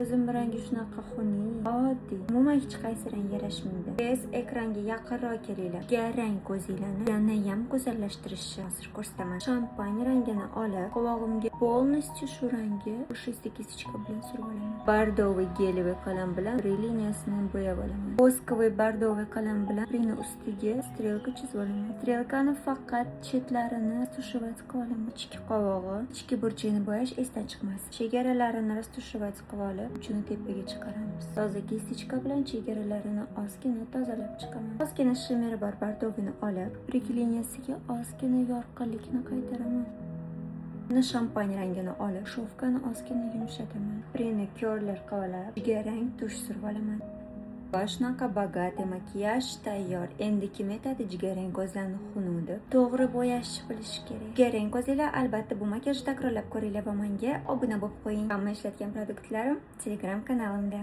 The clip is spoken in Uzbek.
Ko'zim rangi shunaqa xunuk, oddiy. Umuman hech qaysi rang yarashmaydi. Siz ekranga yaqinroq kelinglar. Garang ko'zinglarni yanayam go'zallashtirishni hozir ko'rsataman. Shampaniya rangini olib, qovog'imga полностью shu rangi pushistый kисточка bilan surib olaman. Bordoviy geliviy qalam bilan ri liniyasini bo'yab olaman. Voskoviy bordoviy qalam bilan rini ustiga strelka chizib olaman. Strelkani faqat chetlarini tushovать qilib olaman. Ichki qovog'i, ichki burchini bo'yash esdan chiqmasin. Chegaralarini tushovать qilib olib, uchini tepaga chiqaramiz. Toza kistочка bilan chegaralarini ozgina tozalab chiqaman. Ozgina shimeri bor bordovini olib, rik liniyasiga ozgina yorqinlikni qaytaraman. Shampaniya rangini olib, shofkani ozgina yumshataman. Rini curler qilib, jigarrang tush surib olaman. Shunaqa bogатый makiyaj tayyor. Endi kim aytadi jigarrang ko'zlarni xunuk deb? To'g'ri bo'yashni bilish kerak. Jigarrang ko'zlar albatta bu makiyajni takrorlab ko'ringlar va menga obuna bo'lib qo'ying. Hamma ishlatgan produktlarim Telegram kanalimda.